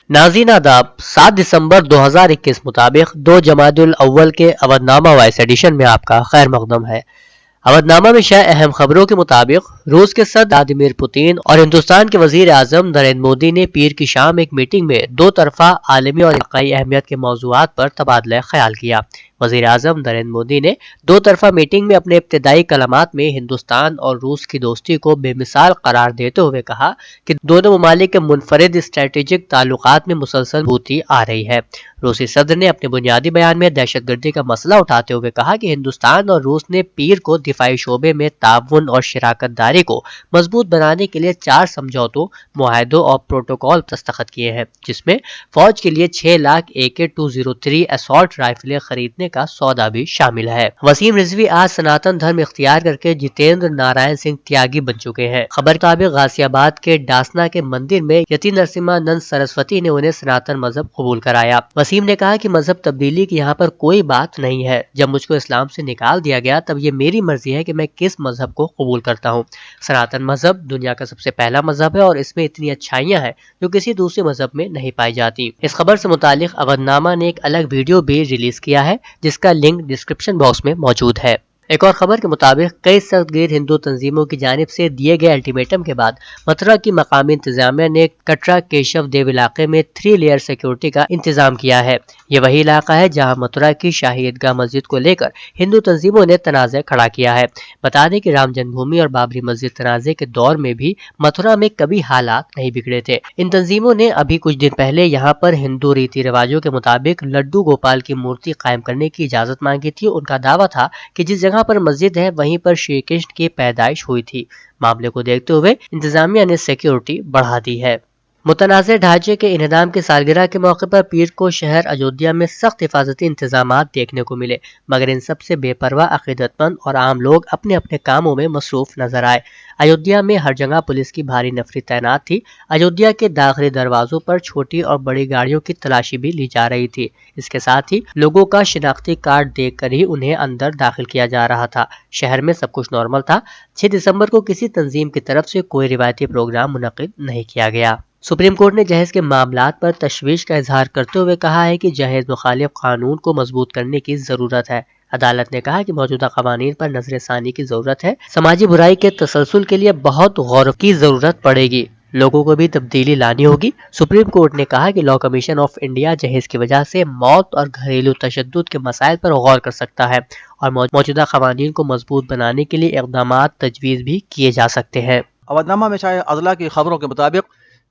नाज़रीन आदाब। 7 दिसंबर 2021 मुताबिक 2 जमादुल अव्वल के अवधनामा वॉइस एडिशन में आपका खैर मकदम है। अवधनामा में शायद अहम खबरों के मुताबिक रूस के सदर व्लादिमीर पुतिन और हिंदुस्तान के वजीर आजम नरेंद्र मोदी ने पीर की शाम एक मीटिंग में दो तरफा आलमी और इलाकाई अहमियत के मौज़ूआत पर तबादला ख्याल किया। वजीर आजम नरेंद्र मोदी ने दो तरफा मीटिंग में अपने इब्तदाई कलामात में हिंदुस्तान और रूस की दोस्ती को बेमिसाल करार देते हुए कहा कि दोनों ममालिक के मुनफरिद स्ट्रेटेजिक ताल्लुकात में मुसलसल मजबूती आ रही है। रूसी सदर ने अपने बुनियादी बयान में दहशतगर्दी का मसला उठाते हुए कहा कि हिंदुस्तान और रूस ने पीर को दिफाई शोबे में ताउन और शराकत दारी को मजबूत बनाने के लिए 4 समझौतों, मुआहदों और प्रोटोकॉल दस्तखत किए हैं, जिसमें फौज के लिए 6 लाख AK-203 असॉल्ट राइफलें खरीदने का सौदा भी शामिल है। वसीम रिजवी आज सनातन धर्म इख्तियार करके जितेंद्र नारायण सिंह त्यागी बन चुके हैं। खबर के मुताबिक गाजियाबाद के डासना के मंदिर में यति नरसिम्हानंद सरस्वती ने उन्हें सनातन मजहब कबूल कराया। वसीम ने कहा कि मजहब तब्दीली की यहाँ पर कोई बात नहीं है। जब मुझको इस्लाम से निकाल दिया गया तब ये मेरी मर्जी है कि मैं किस मजहब को कबूल करता हूँ। सनातन मजहब दुनिया का सबसे पहला मजहब है और इसमें इतनी अच्छाइयाँ हैं जो किसी दूसरे मजहब में नहीं पाई जाती। इस खबर से मुतालिक अवधनामा ने एक अलग वीडियो भी रिलीज किया है, जिसका लिंक डिस्क्रिप्शन बॉक्स में मौजूद है। एक और खबर के मुताबिक कई सख्तगीर हिंदू तंजीमों की जानिब से दिए गए अल्टीमेटम के बाद मथुरा की मकामी इंतजामिया ने कटरा केशव देव इलाके में 3 लेयर सिक्योरिटी का इंतजाम किया है। ये वही इलाका है जहां मथुरा की शाही ईदगाह मस्जिद को लेकर हिंदू तंजीमों ने तनाज़ा खड़ा किया है। बता दें कि राम जन्मभूमि और बाबरी मस्जिद तनाज़े के दौर में भी मथुरा में कभी हालात नहीं बिगड़े थे। इन तंजीमों ने अभी कुछ दिन पहले यहाँ पर हिंदू रीति रिवाजों के मुताबिक लड्डू गोपाल की मूर्ति कायम करने की इजाजत मांगी थी। उनका दावा था कि जिस जगह पर मस्जिद है वहीं पर श्री कृष्ण की पैदाइश हुई थी। मामले को देखते हुए इंतजामिया ने सिक्योरिटी बढ़ा दी है। मुतनाज़ ढांचे के इन्हदाम की सालगिरह के मौके पर पीर को शहर अयोध्या में सख्त हिफाजती इंतजामात देखने को मिले, मगर इन सबसे बेपरवाह अकीदतमंद और आम लोग अपने अपने कामों में मसरूफ नजर आए। अयोध्या में हर जगह पुलिस की भारी नफरी तैनात थी। अयोध्या के दाखिली दरवाजों पर छोटी और बड़ी गाड़ियों की तलाशी भी ली जा रही थी। इसके साथ ही लोगों का शिनाख्ती कार्ड देखकर ही उन्हें अंदर दाखिल किया जा रहा था। शहर में सब कुछ नॉर्मल था। 6 दिसंबर को किसी तंजीम की तरफ से कोई रिवायती प्रोग्राम मुनक्किद नहीं किया गया। सुप्रीम कोर्ट ने जहेज के मामलात पर तशवीश का इजहार करते हुए कहा है कि जहेज मुखालिफ कानून को मजबूत करने की जरूरत है। अदालत ने कहा कि मौजूदा कवानीन पर नजरसानी की जरूरत है। समाजी बुराई के तसलसल के लिए बहुत गौर की जरूरत पड़ेगी। लोगों को भी तब्दीली लानी होगी। सुप्रीम कोर्ट ने कहा कि लॉ कमीशन ऑफ इंडिया जहेज की वजह से मौत और घरेलू तशद्दुद के मसाइल पर गौर कर सकता है और मौजूदा कवानीन को मजबूत बनाने के लिए इक़दाम तजवीज़ भी किए जा सकते हैं। अवधनामा में शाये अजला की खबरों के मुताबिक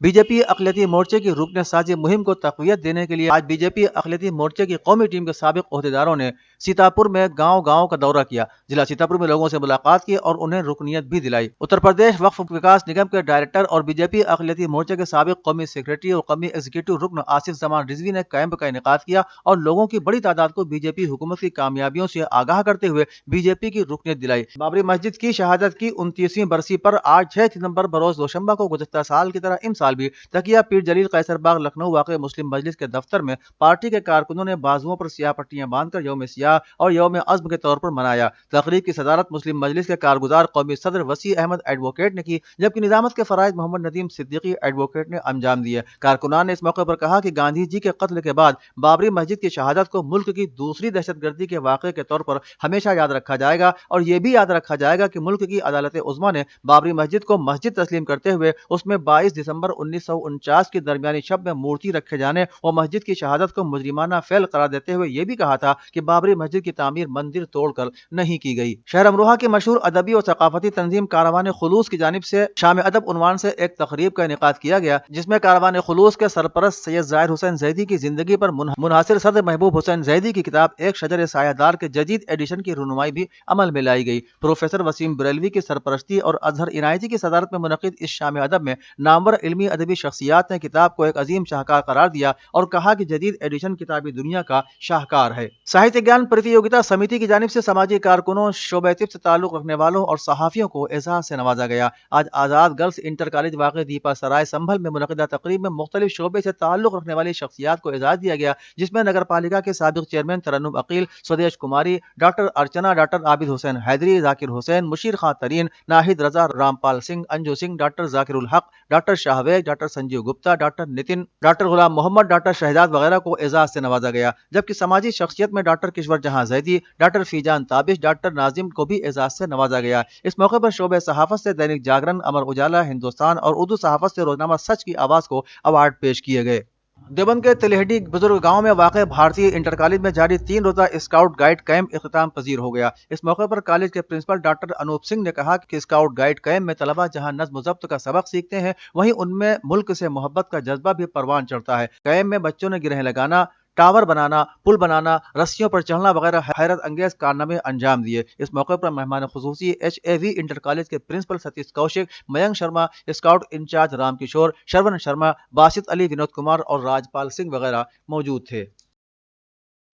बीजेपी अक़लियती मोर्चे की रुकन साजी मुहिम को तक़वियत देने के लिए आज बीजेपी अक़लियती मोर्चे की कौमी टीम के साबिक़ ओहदेदारों ने सीतापुर में गांव-गांव का दौरा किया। जिला सीतापुर में लोगों से मुलाकात की और उन्हें रुकनियत भी दिलाई। उत्तर प्रदेश वक्फ विकास निगम के डायरेक्टर और बीजेपी अक़लियती मोर्चे के साबिक़ कौमी सेक्रेटरी और कौमी एग्जीक्यूटिव रुकन आसिफ जमान रिजवी ने कैंप का इनेकाद किया और लोगों की बड़ी तादाद को बीजेपी हुकूमत की कामयाबियों से आगाह करते हुए बीजेपी की रुकनियत दिलाई। बाबरी मस्जिद की शहादत की 29वीं बरसी पर आज 6 सितंबर बरोज दोशंबा को गुज़श्ता साल की तरह इस साल भी तकिया पीर जलील कैसर बाग लखनऊ वाक़े मुस्लिम मजलिस के दफ्तर में पार्टी के कारकुनों ने बाजुओं पर सियाह पट्टियां बांधकर यौम सियाह और यौम अज़्म के तौर पर मनाया। तकरीब की सदारत मुस्लिम मजलिस के कारगुजार कौमी सदर वसी अहमद एडवोकेट ने की, जबकि निजामत के फराइज मोहम्मद नदीम सिद्दीकी एडवोकेट ने अंजाम दिए। कारकुनान ने इस मौके पर कहा कि गांधी जी के कत्ल के बाद बाबरी मस्जिद की शहादत को मुल्क की दूसरी दहशतगर्दी के वाक़े के तौर पर हमेशा याद रखा जाएगा और ये भी याद रखा जाएगा कि मुल्क की अदालत उज़्मा ने बाबरी मस्जिद को मस्जिद तस्लीम करते हुए उसमें 22 दिसंबर 1949 की दरमियानी शब में मूर्ति रखे जाने और मस्जिद की शहादत को मुजरिमाना फेल करार देते हुए यह भी कहा था कि बाबरी मस्जिद की तामीर मंदिर तोड़कर नहीं की गई। शहर अमरोहा की मशहूर अदबी और सकाफती तंजीम कारवान खुलूस की जानिब से शाम अदब उन्वान से एक तकरीब का इनेकाद किया गया, जिसमें कारवान खुलूस के सरपरस्त सैयद ज़ाहिर हुसैन ज़ैदी की जिंदगी पर मुनहसिर सदर महबूब हुसैन ज़ैदी की किताब एक शजर सायादार के जदीद एडिशन की रुनुमाई भी अमल में लाई गई। प्रोफेसर वसीम बरेलवी की सरपरस्ती और अजहर इनायती की सदारत में मुनक़िद इस शाम अदब में नामवर इल्मी अदबी शख्सियात ने किताब को एक अजीम शाहकार करार दिया और कहा कि जदीद एडिशन किताबी दुनिया का शाहकार है। साहित्य ज्ञान प्रतियोगिता समिति की जानिब से समाजी कारकुनों, शोबे तिब से ताल्लुक रखने वालों और सहाफ़ियों को एजाज से नवाजा गया। आज आज़ाद गर्ल्स इंटर कॉलेज वाक़ दीपा सराय संभल में मुनक़िदा तक़रीब में मुख्तलिफ शोबे से ताल्लुक रखने वाली शख्सियात को एजाज दिया गया, जिसमें नगर पालिका के साबिक़ chairman Tarannum Akeel, Swadesh Kumari, doctor Archana, doctor Abid Hussain Haidari, Zakir Hussain, Musheer Khan Tareen, Nahid Raza, Rampal Singh, Anju Singh, doctor Zakirul Haq, doctor Shahveg, doctor Sanjeev Gupta, doctor Nitin, doctor Ghulam Mohammad, doctor Shahzad वगैरह को एजाज से नवाजा गया। जबकि समाजी शख्सियत में डॉक्टर किश्वर जहां जैदी, डॉक्टर फीजान ताबिश, डॉक्टर नाजिम को भी एजाज से नवाजा गया। इस मौके पर शोबे सहाफत से दैनिक जागरण, अमर उजाला, हिंदुस्तान और उर्दू सहाफत से रोजनामा सच की आवाज को अवार्ड पेश किए गए। देवबंद के तिलहडी बुजुर्ग गांव में वाक़ भारतीय इंटर कॉलेज में जारी 3 रोज़ा स्काउट गाइड कैंप इख्तिताम पजीर हो गया। इस मौके पर कॉलेज के प्रिंसिपल डॉक्टर अनूप सिंह ने कहा कि स्काउट गाइड कैंप में तलबा जहां नज़्म ज़ब्त का सबक सीखते हैं, वहीं उनमें मुल्क से मोहब्बत का जज्बा भी परवान चढ़ता है। कैंप में बच्चों ने गिरह लगाना, टावर बनाना, पुल बनाना, रस्सियों पर चढ़ना वगैरह हैरत अंगेज कारनामे अंजाम दिए। इस मौके पर मेहमान खुसूसी HAV इंटर कॉलेज के principal Satish Kaushik, Mayank Sharma, scout incharge Ram Kishore, Sharvan Sharma, Basit Ali, Vinod Kumar और राजपाल सिंह वगैरह मौजूद थे।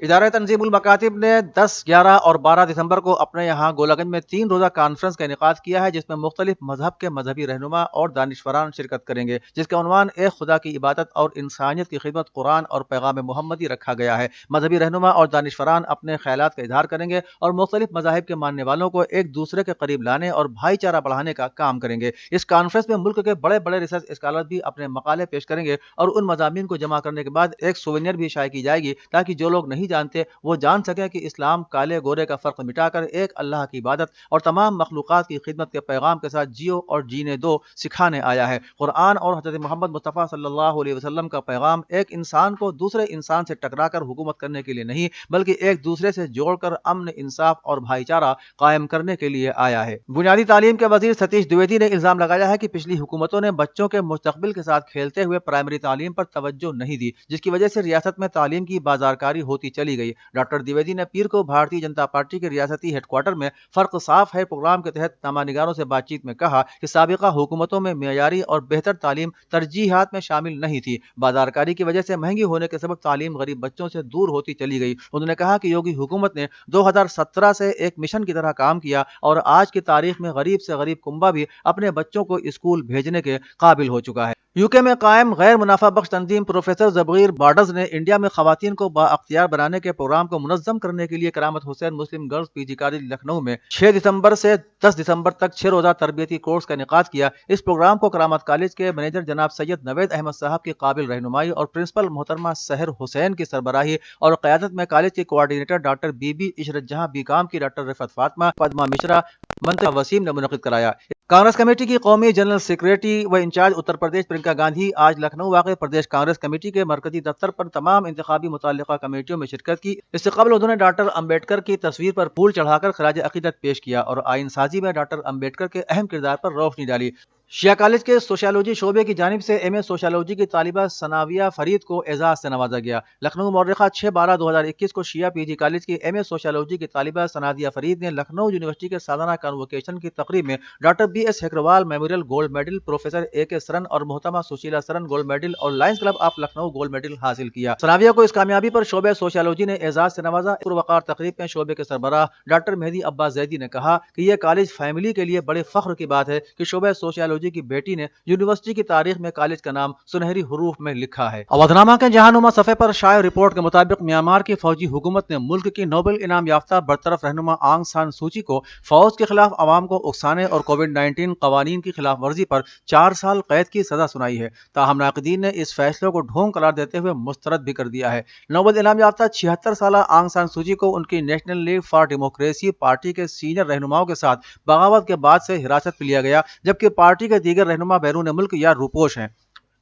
इदारा तंजीमुल मकातिब ने 10, 11 और 12 दिसंबर को अपने यहाँ गोलागंज में 3 रोज़ा कॉन्फ्रेंस का इनेकाद किया है, जिसमें मुख्तलिफ मजहब के मजहबी रहनुमा और दानिशवरान शिरकत करेंगे, जिसका उन्वान एक खुदा की इबादत और इंसानियत की खिदमत, कुरान और पैगाम मोहम्मदी रखा गया है। मजहबी रहनुमा और दानिशवरान अपने ख्यालात का इजहार करेंगे और मुख्तलिफ मजाहिब के मानने वालों को एक दूसरे के करीब लाने और भाईचारा बढ़ाने का काम करेंगे। इस कॉन्फ्रेंस में मुल्क के बड़े बड़े रिसर्च स्कॉलर भी अपने मकाले पेश करेंगे और उन मज़ामीन को जमा करने के बाद एक सोवेनियर भी शाये की जाएगी, ताकि जो लोग नहीं जानते वो जान सके कि इस्लाम काले गोरे का फर्क मिटाकर एक अल्लाह की इबादत और तमाम मखलूक़ात की खिदमत के पैगाम के साथ जियो और जीने दो सिखाने आया है। कुरान और हज़रत मोहम्मद मुस्तफ़ा सल्लल्लाहु अलैहि वसल्लम का पैगाम एक इंसान को दूसरे इंसान से टकराकर हुकूमत करने के लिए नहीं, बल्कि एक दूसरे से जोड़कर अमन, इंसाफ और भाईचारा कायम करने के लिए आया है। बुनियादी तालीम के वजीर सतीश द्विवेदी ने इल्जाम लगाया है कि पिछली हुकूमतों ने बच्चों के मुस्तकबिल के साथ खेलते हुए प्राइमरी तालीम पर तवज्जो नहीं दी, जिसकी वजह से रियासत में तालीम की बाजारकारी होती चली गई। डॉक्टर द्विवेदी ने पीर को भारतीय जनता पार्टी के रियासती हेडक्वार्टर में फर्क साफ है प्रोग्राम के तहत नामानिगारों से बातचीत में कहा कि साबिका हुकूमतों में मेयारी और बेहतर तालीम तरजीहात में शामिल नहीं थी। बाजारकारी की वजह से महंगी होने के सबब तालीम गरीब बच्चों से दूर होती चली गई। उन्होंने कहा कि योगी हुकूमत ने 2017 से एक मिशन की तरह काम किया और आज की तारीख में गरीब से गरीब कुंबा भी अपने बच्चों को स्कूल भेजने के काबिल हो चुका है। यूके में कायम गैर मुनाफा बख्श तंजीम प्रोफेसर जबीर बार्डर्स ने इंडिया में खवातीन को बाअख्तियार बनाने के प्रोग्राम को मुनज़्ज़म करने के लिए Karamat Hussain Muslim girls PG college Lucknow में 6 दिसंबर से 10 दिसंबर तक 6 रोज़ा तरबियती कोर्स का इनेकाद किया। इस प्रोग्राम को करामत कॉलेज के मैनेजर जनाब सैयद नवेद अहमद साहब की काबिल रहनुमाई और प्रिंसिपल मोहतरमा सहर हुसैन की सरबराही और क़यादत में कॉलेज के कोऑर्डिनेटर डॉक्टर बीबी इशरत जहां, बीकॉम की डॉक्टर रिफत फातिमा, पद्मा मिश्रा, मंत्री वसीम ने मुनक़िद कराया। कांग्रेस कमेटी की कौमी जनरल सेक्रेटरी व इंचार्ज उत्तर प्रदेश प्रियंका गांधी आज लखनऊ वाक़े प्रदेश कांग्रेस कमेटी के मरकजी दफ्तर पर तमाम इंतखाबी मुताल्लिका कमेटियों में शिरकत की। इससे कबल उन्होंने डॉक्टर अम्बेडकर की तस्वीर पर फूल चढ़ाकर खराज अकीदत पेश किया और आइन साजी में डॉक्टर अम्बेडकर के अहम किरदार पर रोशनी डाली। शिया कॉलेज के सोशियोलॉजी शोबे की जानिब से MA सोशियोलॉजी की तालिबा सनाविया फरीद को एजाज से नवाजा गया। लखनऊ मौर्रिखा 6/12/2021 को शिया PG कॉलेज की MA सोशियोलॉजी की तालिबा सनादिया फरीद ने लखनऊ यूनिवर्सिटी के सालाना कन्वोकेशन की तकरीब में doctor BS Hekarwal memorial gold medal, professor AK Saran और मोहतरमा सुशीला सरन गोल्ड मेडल और lions club of Lucknow gold medal हासिल किया। सनाविया को इस कामयाबी पर शोबे सोशियोलॉजी ने एजाज से नवाजा। पुरवकार तकरीब में शोबे के सरबराह डॉक्टर मेहदी अब्बास जैदी ने कहा कि यह कॉलेज फैमिली के लिए बड़े फख्र की बात है कि शोबे सोशियोलॉजी की बेटी ने यूनिवर्सिटी की तारीख में कॉलेज का नाम सुनहरी हुरूफ में लिखा है। अवधनामा के जहानुमा सफ़े पर शाये रिपोर्ट के मुताबिक म्यांमार की फौजी हुकूमत ने मुल्क की नोबेल इनाम याफ्ता बरतरफ रहनुमा आंग सान सूची को फौज के खिलाफ अवाम को उकसाने और कोविड-19 कवानीन की खिलाफ वर्जी पर 4 साल कैद की सजा सुनाई है। ताहम नाक़दीन ने इस फैसले को ढोंग करार देते हुए मुस्तरद भी कर दिया है। नोबेल इनाम याफ्ता 76 साल आंग सान सूची को उनकी national league for democracy party के सीनियर रहनुमाओं के साथ बगावत के बाद से हिरासत में लिया गया, जबकि पार्टी के दीगर रहनुमा बैरून मुल्क या रूपोश हैं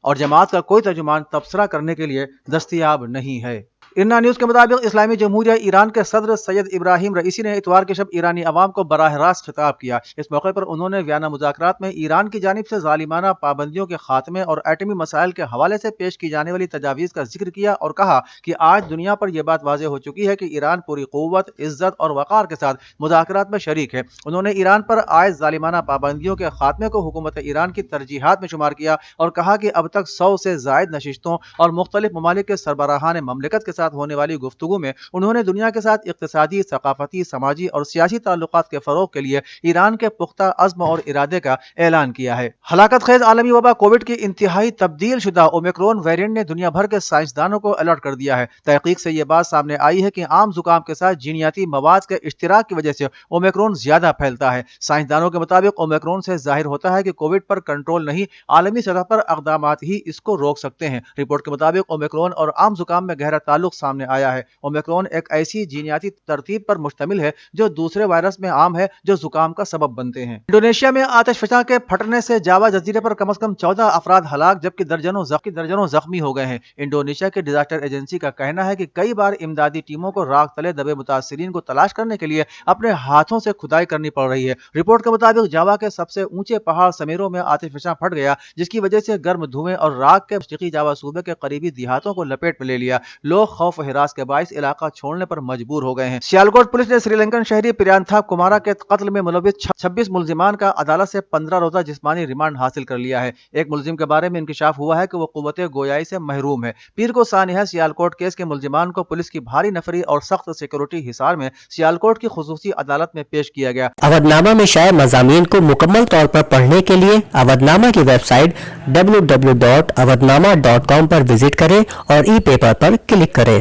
और जमात का कोई तर्जुमान तबसरा करने के लिए दस्तयाब नहीं है। इन्ना न्यूज़ के मुताबिक इस्लामी जमहूरिया ईरान के सदर सैयद इब्राहिम रईसी ने इतवार के शब ईरानी अवाम को बराह रास्त खिताब किया। इस मौके पर उन्होंने वियना मुज़ाकरात में ईरान की जानिब से ज़ालिमाना पाबंदियों के खात्मे और एटमी मसाइल के हवाले से पेश की जाने वाली तजावीज़ का जिक्र किया और कहा कि आज दुनिया पर यह बात वाज़ेह हो चुकी है कि ईरान पूरी क़ुव्वत, इज़्ज़त और वक़ार के साथ मुज़ाकरात में शरीक है। उन्होंने ईरान पर आयद ज़ालिमाना पाबंदियों के खात्मे को हुकूमत ईरान की तरजीहात में शुमार किया और कहा कि अब तक 100 से ज़ायद नशिस्तों और मुख्तलिफ ममालिक के सरबराहान ममलिकत के ساتھ ہونے والی گفتگو میں انہوں نے دنیا کے ساتھ اقتصادی، ثقافتی، سماجی اور سیاسی تعلقات کے فروغ کے لیے ایران کے پختہ عزم اور ارادے کا اعلان کیا ہے۔ ہلاکت خیز عالمی وبا کووڈ کی انتہائی تبدیل شدہ اومیکرون ویرینٹ نے دنیا بھر کے سائنسدانوں کو الرٹ کر دیا ہے۔ تحقیق سے یہ بات سامنے آئی ہے کہ عام زکام کے ساتھ جینیاتی مواد کے اشتراک کی وجہ سے اومیکرون زیادہ پھیلتا ہے۔ سائنسدانوں کے مطابق اومیکرون سے ظاہر ہوتا ہے کہ کووڈ پر کنٹرول نہیں، عالمی سطح پر اقدامات ہی اس کو روک سکتے ہیں۔ رپورٹ کے مطابق اومیکرون اور عام زکام میں گہرا تعلق سامنے آیا ہے۔ اومیکرون ایک ایسی جینیاتی ترتیب پر مشتمل ہے جو دوسرے وائرس میں عام ہے جو زکام کا سبب بنتے ہیں۔ انڈونیشیا میں آتش فشاں کے پھٹنے سے جاوا جزیرے پر کم از کم 14 افراد ہلاک جبکہ درجنوں زخمی ہو گئے ہیں۔ انڈونیشیا کے ڈیزاسٹر ایجنسی کا کہنا ہے کہ کئی بار امدادی ٹیموں کو راکھ تلے دبے متاثرین کو تلاش کرنے کے لیے اپنے ہاتھوں سے کھدائی کرنی پڑ رہی ہے۔ رپورٹ کے مطابق جاوا کے سب سے اونچے پہاڑ سمیرو میں آتش فشاں پھٹ گیا جس کی وجہ سے گرم دھوئیں اور راکھ کے مشرقی جاوا صوبے کے قریبی دیہاتوں کو لپیٹ میں لے لیا۔ لوگ خوف و ہراس کے باعث علاقہ چھوڑنے پر مجبور ہو گئے ہیں۔ سیالکوٹ پولیس نے سری لنکن شہری پریانتھا کمارا کے قتل میں ملوث 26 ملزمان کا عدالت سے 15 روزہ جسمانی ریمانڈ حاصل کر لیا ہے۔ ایک ملزم کے بارے میں انکشاف ہوا ہے کہ وہ قوت گویائی سے محروم ہے۔ پیر کو سانحہ سیالکوٹ کیس کے ملزمان کو پولیس کی بھاری نفری اور سخت سیکورٹی حصار میں سیالکوٹ کی خصوصی عدالت میں پیش کیا گیا۔ اودھ نامہ میں شائع مضامین کو مکمل طور پر پڑھنے کے لیے اودھ نامہ کی ویب سائٹ www.awadhnama.com پر وزٹ کریں اور ای پیپر پر کلک کریں۔